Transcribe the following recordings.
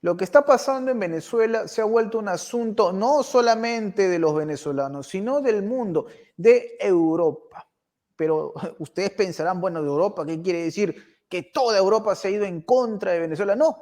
Lo que está pasando en Venezuela se ha vuelto un asunto no solamente de los venezolanos, sino del mundo, de Europa. Pero ustedes pensarán, bueno, de Europa, ¿qué quiere decir? Que toda Europa se ha ido en contra de Venezuela. No,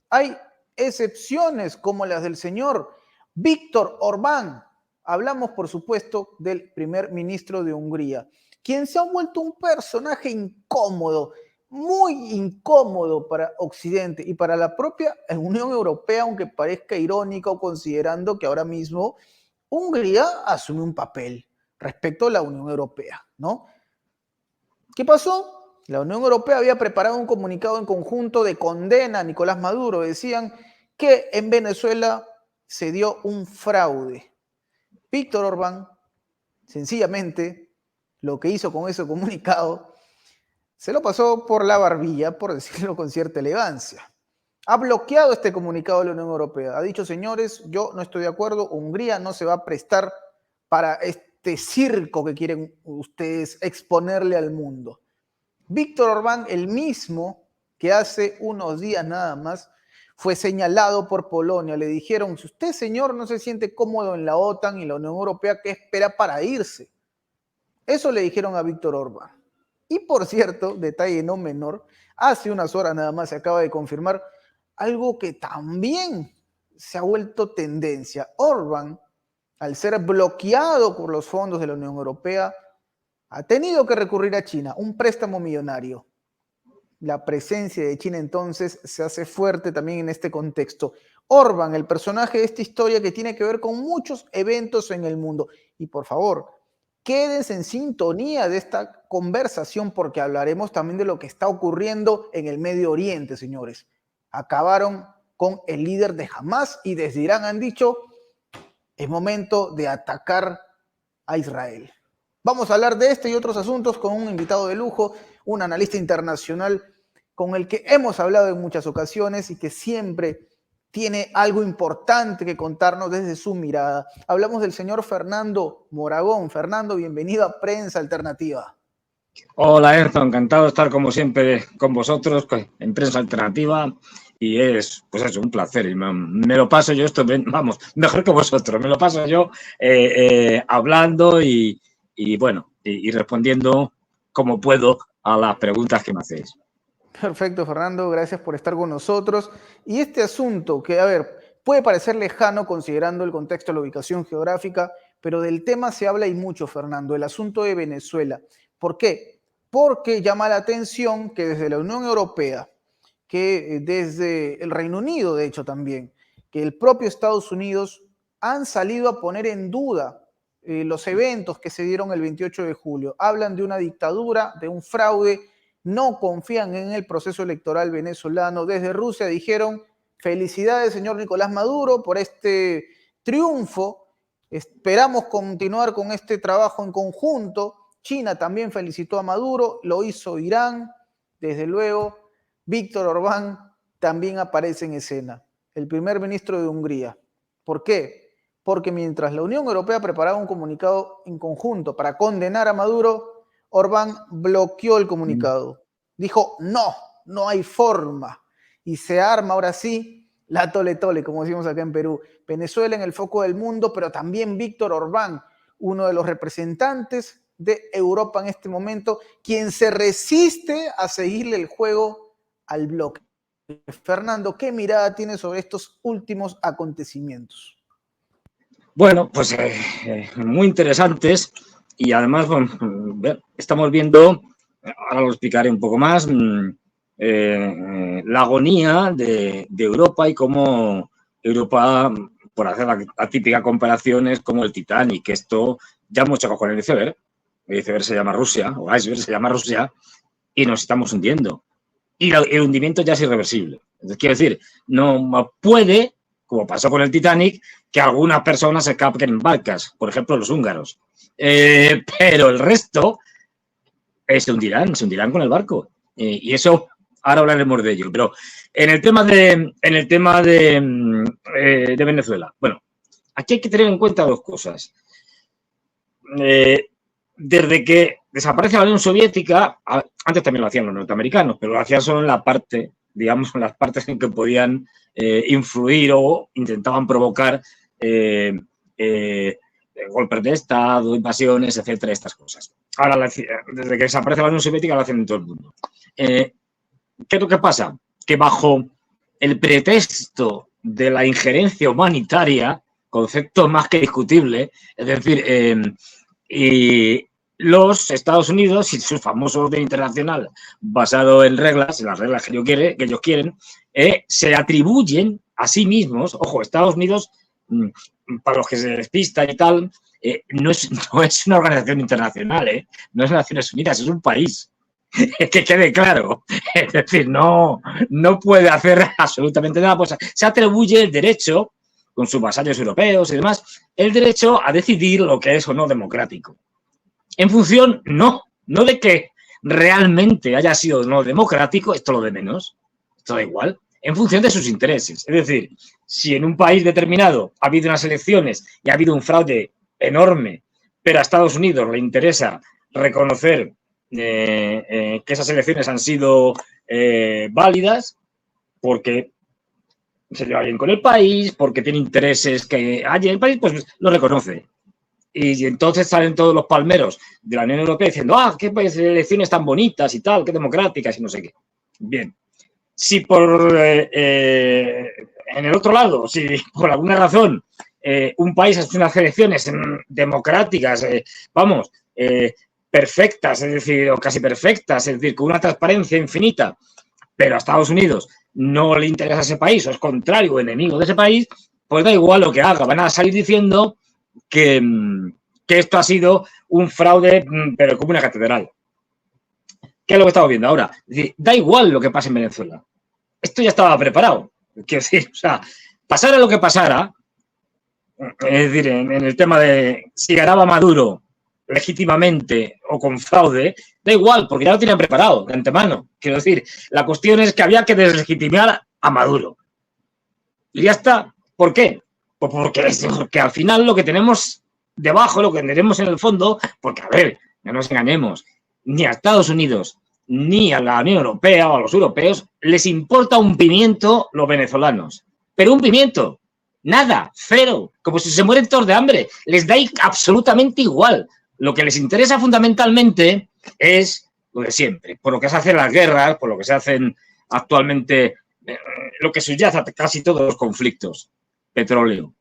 hay excepciones como las del señor Víctor Orbán. Hablamos, por supuesto, del primer ministro de Hungría, quien se ha vuelto un personaje incómodo, muy incómodo para Occidente y para la propia Unión Europea, aunque parezca irónico considerando que ahora mismo Hungría asume un papel respecto a la Unión Europea, ¿no? ¿Qué pasó? La Unión Europea había preparado un comunicado en conjunto de condena a Nicolás Maduro. Decían que en Venezuela se dio un fraude. Víctor Orbán, sencillamente, lo que hizo con ese comunicado, se lo pasó por la barbilla, por decirlo con cierta elegancia. Ha bloqueado este comunicado de la Unión Europea. Ha dicho, señores, yo no estoy de acuerdo, Hungría no se va a prestar para este circo que quieren ustedes exponerle al mundo. Víctor Orbán, el mismo que hace unos días nada más fue señalado por Polonia. Le dijeron, si usted, señor, no se siente cómodo en la OTAN y la Unión Europea, ¿qué espera para irse? Eso le dijeron a Víctor Orbán. Y por cierto, detalle no menor, hace unas horas nada más se acaba de confirmar algo que también se ha vuelto tendencia. Orbán, al ser bloqueado por los fondos de la Unión Europea, ha tenido que recurrir a China, un préstamo millonario. La presencia de China entonces se hace fuerte también en este contexto. Orbán, el personaje de esta historia que tiene que ver con muchos eventos en el mundo. Y por favor, quédense en sintonía de esta conversación porque hablaremos también de lo que está ocurriendo en el Medio Oriente, señores. Acabaron con el líder de Hamas y desde Irán han dicho, es momento de atacar a Israel. Vamos a hablar de este y otros asuntos con un invitado de lujo, un analista internacional con el que hemos hablado en muchas ocasiones y que siempre tiene algo importante que contarnos desde su mirada. Hablamos del señor Fernando Moragón. Fernando, bienvenido a Prensa Alternativa. Hola, Enzo, encantado de estar como siempre con vosotros en Prensa Alternativa y es, pues eso, un placer. Me lo paso yo esto, vamos, mejor que vosotros, me lo paso yo hablando y bueno, y respondiendo como puedo a las preguntas que me hacéis. Perfecto, Fernando, gracias por estar con nosotros. Y este asunto que, a ver, puede parecer lejano considerando el contexto de la ubicación geográfica, pero del tema se habla y mucho, Fernando, el asunto de Venezuela. ¿Por qué? Porque llama la atención que desde la Unión Europea, que desde el Reino Unido, de hecho también, que el propio Estados Unidos han salido a poner en duda los eventos que se dieron el 28 de julio. Hablan de una dictadura, de un fraude, no confían en el proceso electoral venezolano. Desde Rusia dijeron, felicidades, señor Nicolás Maduro, por este triunfo. Esperamos continuar con este trabajo en conjunto. China también felicitó a Maduro, lo hizo Irán, desde luego. Víctor Orbán también aparece en escena, el primer ministro de Hungría. ¿Por qué? Porque mientras la Unión Europea preparaba un comunicado en conjunto para condenar a Maduro, Orbán bloqueó el comunicado. Dijo, no hay forma. Y se arma ahora sí la tole-tole, como decimos acá en Perú. Venezuela en el foco del mundo, pero también Víctor Orbán, uno de los representantes de Europa en este momento, quien se resiste a seguirle el juego al bloque. Fernando, ¿qué mirada tiene sobre estos últimos acontecimientos? Bueno, pues muy interesantes y además bueno, estamos viendo, ahora lo explicaré un poco más, la agonía de Europa y cómo Europa, por hacer la típica comparación, es como el Titanic, que esto ya hemos chocado con el iceberg se llama Rusia, o iceberg se llama Rusia, y nos estamos hundiendo. Y el hundimiento ya es irreversible. Entonces, quiero decir, no puede, como pasó con el Titanic, que algunas personas se escapen en barcas, por ejemplo, los húngaros. Pero el resto se hundirán con el barco. Y eso, ahora hablaremos de ello. Pero en el tema de Venezuela, bueno, aquí hay que tener en cuenta dos cosas. Desde que desaparece la Unión Soviética, antes también lo hacían los norteamericanos, pero lo hacían solo en la parte digamos, las partes en que podían influir o intentaban provocar golpes de Estado, invasiones, etcétera, estas cosas. Ahora, desde que desaparece la Unión Soviética, lo hacen en todo el mundo. ¿Qué es lo que pasa? Que bajo el pretexto de la injerencia humanitaria, concepto más que discutible, es decir, y los Estados Unidos y su famoso orden internacional basado en reglas, en las reglas que ellos quieren, se atribuyen a sí mismos, ojo, Estados Unidos, para los que se despistan y tal, no es una organización internacional, no es Naciones Unidas, es un país. Que quede claro. Es decir, no puede hacer absolutamente nada. Pues se atribuye el derecho, con sus vasallos europeos y demás, el derecho a decidir lo que es o no democrático. En función, no de que realmente haya sido no democrático, esto lo de menos, esto da igual, en función de sus intereses. Es decir, si en un país determinado ha habido unas elecciones y ha habido un fraude enorme, pero a Estados Unidos le interesa reconocer que esas elecciones han sido válidas porque se lleva bien con el país, porque tiene intereses que haya en el país, pues lo reconoce. Y entonces salen todos los palmeros de la Unión Europea diciendo, qué elecciones tan bonitas y tal, qué democráticas y no sé qué. Bien. Si por en el otro lado, si por alguna razón un país hace unas elecciones democráticas, perfectas, es decir, o casi perfectas, es decir, con una transparencia infinita, pero a Estados Unidos no le interesa ese país, o es contrario o enemigo de ese país, pues da igual lo que haga, van a salir diciendo que esto ha sido un fraude, pero como una catedral. ¿Qué es lo que estamos viendo ahora? Es decir, da igual lo que pase en Venezuela. Esto ya estaba preparado. Quiero decir, o sea, pasara lo que pasara, es decir, en el tema de si ganaba Maduro legítimamente o con fraude, da igual, porque ya lo tenían preparado de antemano. Quiero decir, la cuestión es que había que deslegitimar a Maduro. Y ya está. ¿Por qué? Pues porque al final lo que tenemos debajo, lo que tenemos en el fondo, porque, a ver, no nos engañemos, ni a Estados Unidos ni a la Unión Europea o a los europeos les importa un pimiento los venezolanos. Pero un pimiento, nada, cero, como si se mueren todos de hambre. Les da absolutamente igual. Lo que les interesa fundamentalmente es lo de siempre, por lo que se hacen las guerras, por lo que se hacen actualmente, lo que subyace a casi todos los conflictos. Petróleo.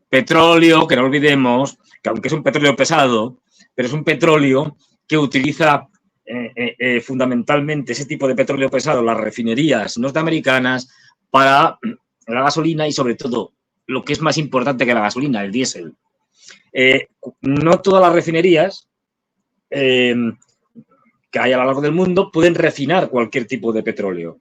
Petróleo, que no olvidemos, que aunque es un petróleo pesado, pero es un petróleo que utiliza fundamentalmente ese tipo de petróleo pesado, las refinerías norteamericanas, para la gasolina y sobre todo, lo que es más importante que la gasolina, el diésel. No todas las refinerías que hay a lo largo del mundo pueden refinar cualquier tipo de petróleo.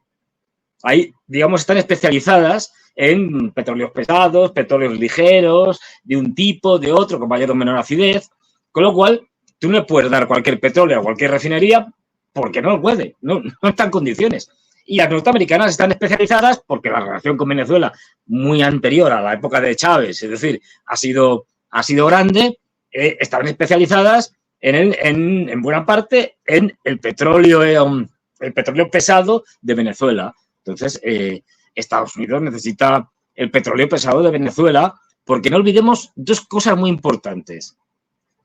Ahí, digamos, están especializadas en petróleos pesados, petróleos ligeros, de un tipo, de otro, con mayor o menor acidez, con lo cual tú no le puedes dar cualquier petróleo a cualquier refinería porque no lo puede, no está en condiciones. Y las norteamericanas están especializadas porque la relación con Venezuela, muy anterior a la época de Chávez, es decir, ha sido grande, estaban especializadas en buena parte en el petróleo pesado de Venezuela. Entonces, Estados Unidos necesita el petróleo pesado de Venezuela porque no olvidemos dos cosas muy importantes.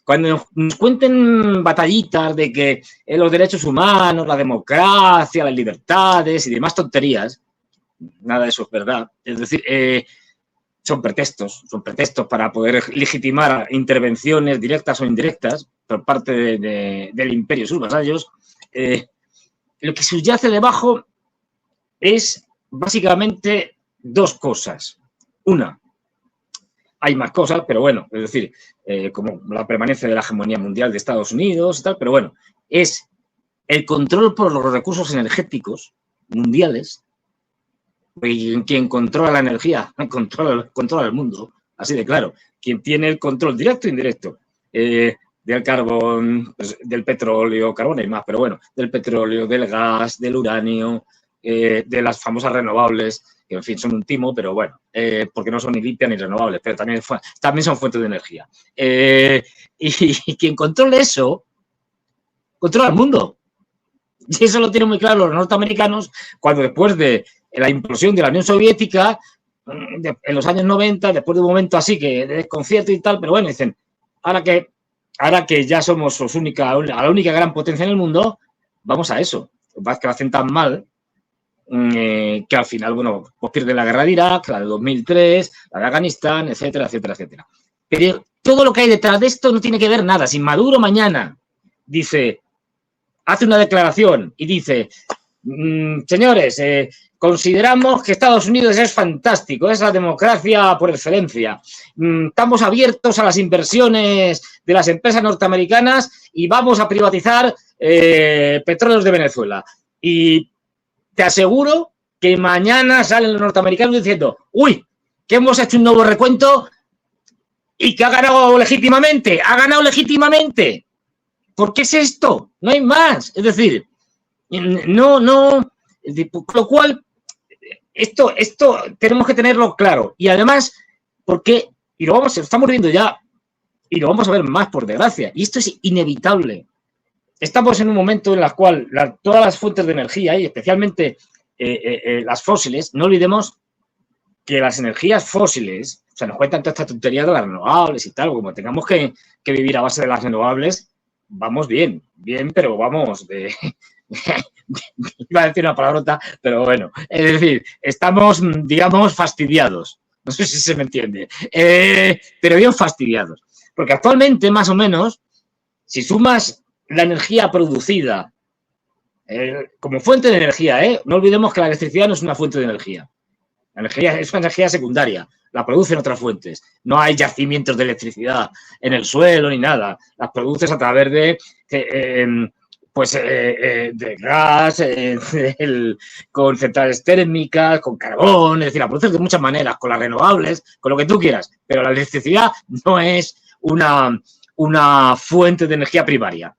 Cuando nos cuenten batallitas de que los derechos humanos, la democracia, las libertades y demás tonterías, nada de eso es verdad. Es decir, son pretextos para poder legitimar intervenciones directas o indirectas por parte del imperio y sus vasallos. Lo que subyace debajo es básicamente dos cosas. Una, hay más cosas, pero bueno, es decir, como la permanencia de la hegemonía mundial de Estados Unidos y tal, pero bueno, es el control por los recursos energéticos mundiales. Y quien controla la energía, controla el mundo, así de claro. Quien tiene el control directo e indirecto del carbón, pues, del petróleo, carbón y más, pero bueno, del petróleo, del gas, del uranio, de las famosas renovables, que en fin son un timo, pero bueno, porque no son ni limpias ni renovables, pero también son fuentes de energía. Y quien controle eso, controla el mundo. Y eso lo tienen muy claro los norteamericanos cuando después de la implosión de la Unión Soviética, en los años 90, después de un momento así que de desconcierto y tal, pero bueno, dicen, ahora que ya somos la única gran potencia en el mundo, vamos a eso. Lo que pasa es que lo hacen tan mal que al final, bueno, pues pierden la guerra de Irak, la de 2003, la de Afganistán, etcétera, etcétera, etcétera. Pero todo lo que hay detrás de esto no tiene que ver nada. Si Maduro mañana hace una declaración y dice, señores, consideramos que Estados Unidos es fantástico, es la democracia por excelencia. Estamos abiertos a las inversiones de las empresas norteamericanas y vamos a privatizar petróleos de Venezuela. Y te aseguro que mañana salen los norteamericanos diciendo, uy, que hemos hecho un nuevo recuento y que ha ganado legítimamente. ¡Ha ganado legítimamente! ¿Por qué es esto? No hay más. Es decir, no. Con lo cual, esto tenemos que tenerlo claro. Y además, porque, lo estamos viendo ya, y lo vamos a ver más por desgracia, y esto es inevitable. Estamos en un momento en el cual todas las fuentes de energía, y especialmente las fósiles, no olvidemos que las energías fósiles, o sea, nos cuentan toda esta tontería de las renovables y tal, como tengamos que vivir a base de las renovables, vamos bien, pero vamos iba a decir una palabrota, pero bueno, es decir, estamos, digamos, fastidiados. No sé si se me entiende, pero bien fastidiados. Porque actualmente, más o menos, si sumas la energía producida como fuente de energía, no olvidemos que la electricidad no es una fuente de energía. La energía es una energía secundaria, la producen otras fuentes. No hay yacimientos de electricidad en el suelo ni nada. Las produces a través de gas, con centrales térmicas, con carbón, es decir, la produces de muchas maneras, con las renovables, con lo que tú quieras. Pero la electricidad no es una fuente de energía primaria.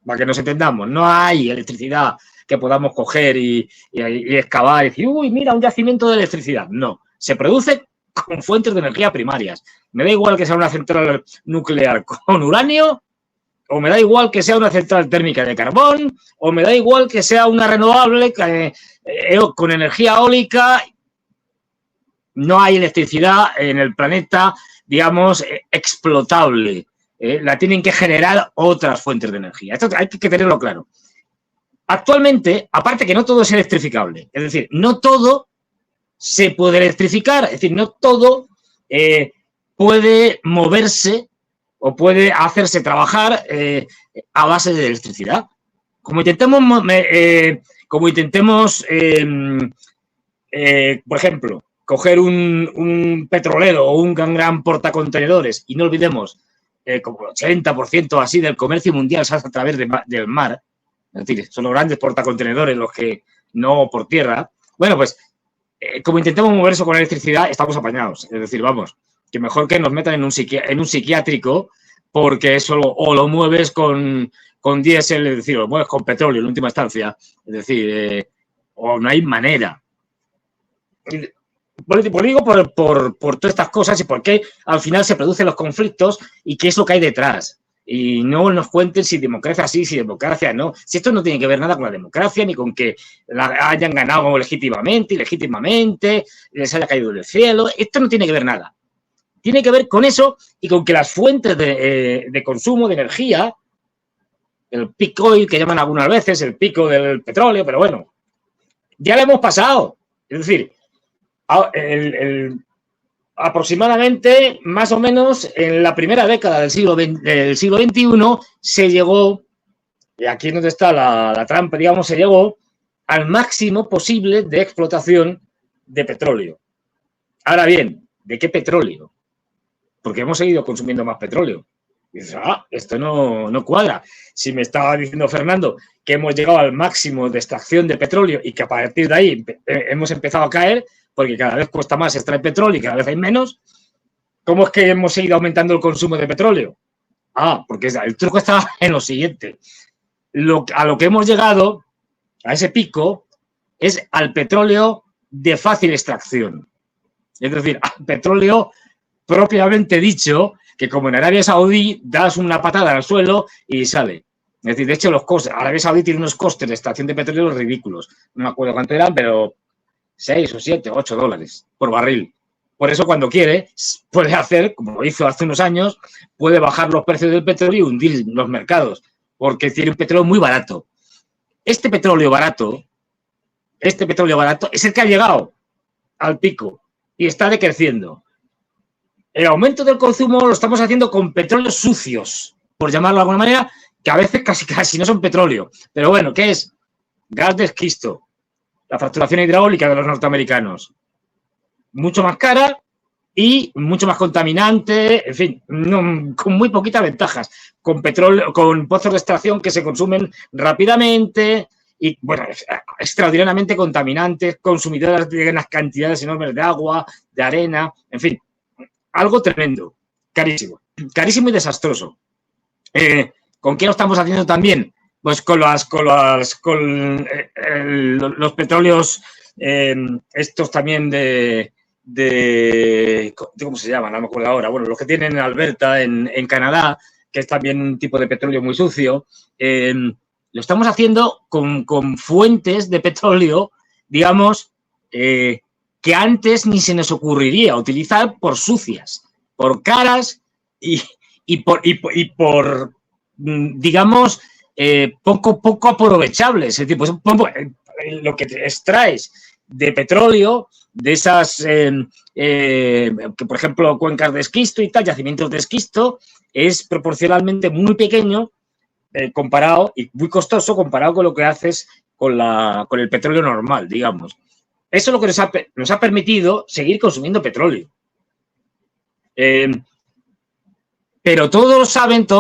Para que nos entendamos, no hay electricidad que podamos coger y excavar y decir, uy, mira, un yacimiento de electricidad. No, se produce con fuentes de energía primarias. Me da igual que sea una central nuclear con uranio, o me da igual que sea una central térmica de carbón, o me da igual que sea una renovable con energía eólica. No hay electricidad en el planeta, digamos, explotable. La tienen que generar otras fuentes de energía. Esto hay que tenerlo claro. Actualmente, aparte que no todo es electrificable, es decir, no todo se puede electrificar, es decir, no todo puede moverse o puede hacerse trabajar a base de electricidad. Como intentemos, por ejemplo, coger un petrolero o un gran portacontenedores y no olvidemos como el 80% así del comercio mundial se hace a través del mar, es decir, son los grandes portacontenedores los que no por tierra. Bueno, pues como intentemos mover eso con electricidad, estamos apañados. Es decir, vamos, que mejor que nos metan en un psiquiátrico porque eso lo mueves con diésel, es decir, lo mueves con petróleo en última instancia. Es decir, o no hay manera. Digo por todas estas cosas y por qué al final se producen los conflictos y qué es lo que hay detrás. Y no nos cuenten si democracia sí, si democracia no. Si esto no tiene que ver nada con la democracia, ni con que la hayan ganado legítimamente, ilegítimamente, les haya caído del cielo. Esto no tiene que ver nada. Tiene que ver con eso y con que las fuentes de consumo de energía, el peak oil que llaman algunas veces, el pico del petróleo, pero bueno, ya lo hemos pasado. Es decir, aproximadamente, más o menos, en la primera década del siglo XXI se llegó, y aquí es donde está la trampa, digamos, se llegó al máximo posible de explotación de petróleo. Ahora bien, ¿de qué petróleo? Porque hemos seguido consumiendo más petróleo. Y dices, esto no cuadra. Si me estaba diciendo Fernando que hemos llegado al máximo de extracción de petróleo y que a partir de ahí hemos empezado a caer, porque cada vez cuesta más extraer petróleo y cada vez hay menos, ¿cómo es que hemos seguido aumentando el consumo de petróleo? Porque el truco está en lo siguiente. A lo que hemos llegado, a ese pico, es al petróleo de fácil extracción. Es decir, al petróleo propiamente dicho, que como en Arabia Saudí das una patada al suelo y sale. Es decir, de hecho, los costes, Arabia Saudí tiene unos costes de extracción de petróleo ridículos. No me acuerdo cuánto eran, pero 6 o 7 o 8 dólares por barril. Por eso, cuando quiere, puede hacer, como lo hizo hace unos años, puede bajar los precios del petróleo y hundir los mercados, porque tiene un petróleo muy barato. Este petróleo barato es el que ha llegado al pico y está decreciendo. El aumento del consumo lo estamos haciendo con petróleos sucios, por llamarlo de alguna manera, que a veces casi no son petróleo. Pero bueno, ¿qué es? Gas de esquisto, la fracturación hidráulica de los norteamericanos. Mucho más cara y mucho más contaminante, en fin, con muy poquitas ventajas, con petróleo, con pozos de extracción que se consumen rápidamente y, bueno, extraordinariamente contaminantes, consumidoras de unas cantidades enormes de agua, de arena, en fin, algo tremendo, carísimo y desastroso. ¿Con qué lo estamos haciendo también? Pues con los petróleos estos también de ¿cómo se llaman? No me acuerdo ahora. Bueno, los que tienen en Alberta, en Canadá, que es también un tipo de petróleo muy sucio. Lo estamos haciendo con fuentes de petróleo, digamos, que antes ni se nos ocurriría utilizar por sucias, por caras y por digamos, poco aprovechables. Es decir, pues, lo que extraes de petróleo, de esas, por ejemplo, cuencas de esquisto y tal, yacimientos de esquisto, es proporcionalmente muy pequeño comparado y muy costoso comparado con lo que haces con el petróleo normal, digamos. Eso es lo que nos ha permitido seguir consumiendo petróleo. Pero todos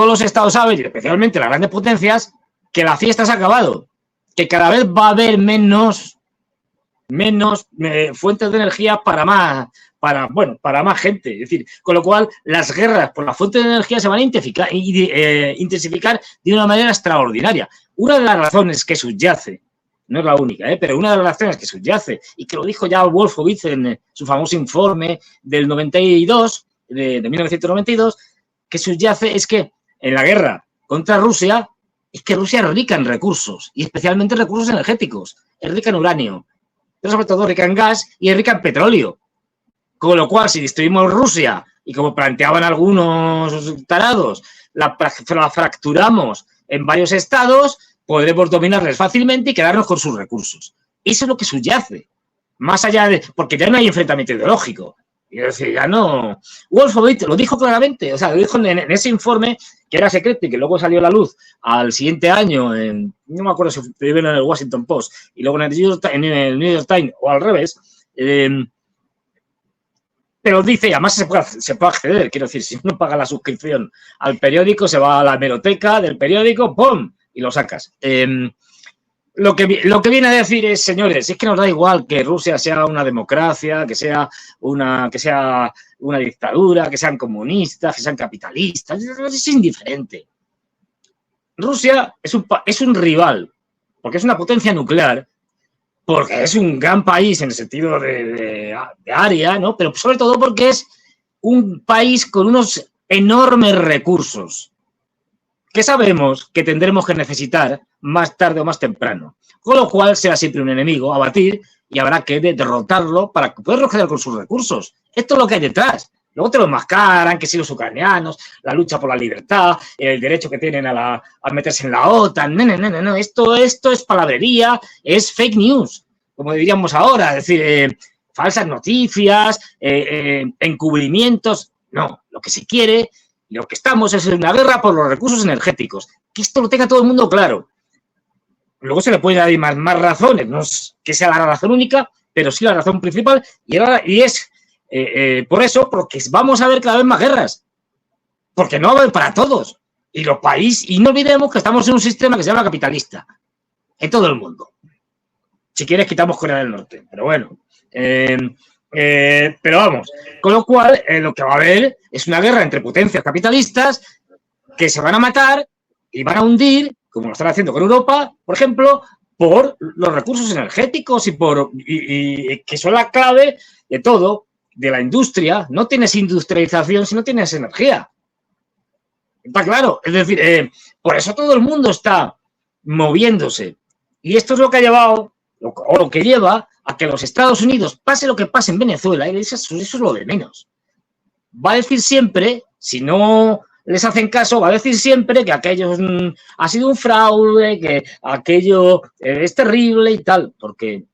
los estados saben, y especialmente las grandes potencias, que la fiesta se ha acabado, que cada vez va a haber menos fuentes de energía para más gente. Es decir, con lo cual las guerras por las fuentes de energía se van a intensificar de una manera extraordinaria. Una de las razones que subyace, no es la única, pero una de las razones que subyace, y que lo dijo ya Wolfowitz en su famoso informe del 92, de 1992, que subyace es que en la guerra contra Rusia, es que Rusia es rica en recursos, y especialmente recursos energéticos. Es rica en uranio, pero sobre todo rica en gas y es rica en petróleo. Con lo cual, si destruimos Rusia, y como planteaban algunos tarados, la fracturamos en varios estados, podremos dominarles fácilmente y quedarnos con sus recursos. Eso es lo que subyace. Más allá de... Porque ya no hay enfrentamiento ideológico. Y es decir, ya no... Wolfowitz lo dijo claramente, o sea, lo dijo en ese informe que era secreto y que luego salió a la luz al siguiente año, no me acuerdo si primero en el Washington Post y luego en el New York Times o al revés, pero dice, y además se puede acceder, quiero decir, si uno paga la suscripción al periódico, se va a la hemeroteca del periódico, ¡pum!, y lo sacas. Lo que viene a decir es, señores, es que nos da igual que Rusia sea una democracia, que sea una dictadura, que sean comunistas, que sean capitalistas, es indiferente. Rusia es un rival, porque es una potencia nuclear, porque es un gran país en el sentido de área, ¿no? Pero sobre todo porque es un país con unos enormes recursos que sabemos que tendremos que necesitar más tarde o más temprano, con lo cual será siempre un enemigo a batir y habrá que derrotarlo para poderlo quedar con sus recursos. Esto es lo que hay detrás. Luego te lo enmascaran, que si los ucranianos, la lucha por la libertad, el derecho que tienen a meterse en la OTAN. No. Esto es palabrería, es fake news, como diríamos ahora. Es decir, falsas noticias, encubrimientos. No, lo que se quiere, lo que estamos es en una guerra por los recursos energéticos. Que esto lo tenga todo el mundo claro. Luego se le pueden dar más razones, no es que sea la razón única, pero sí la razón principal, y es por eso, porque vamos a ver cada vez más guerras, porque no va a haber para todos, y los países, y no olvidemos que estamos en un sistema que se llama capitalista, en todo el mundo. Si quieres quitamos Corea del Norte, pero bueno, pero vamos, con lo cual lo que va a haber es una guerra entre potencias capitalistas que se van a matar y van a hundir, como lo están haciendo con Europa, por ejemplo, por los recursos energéticos y que son la clave de todo, de la industria. No tienes industrialización si no tienes energía. Está claro. Es decir, por eso todo el mundo está moviéndose. Y esto es lo que ha llevado, o lo que lleva a que los Estados Unidos, pase lo que pase en Venezuela, y eso es lo de menos. Va a decir siempre, si no les hacen caso, va a decir siempre que aquello ha sido un fraude, que aquello es terrible y tal, porque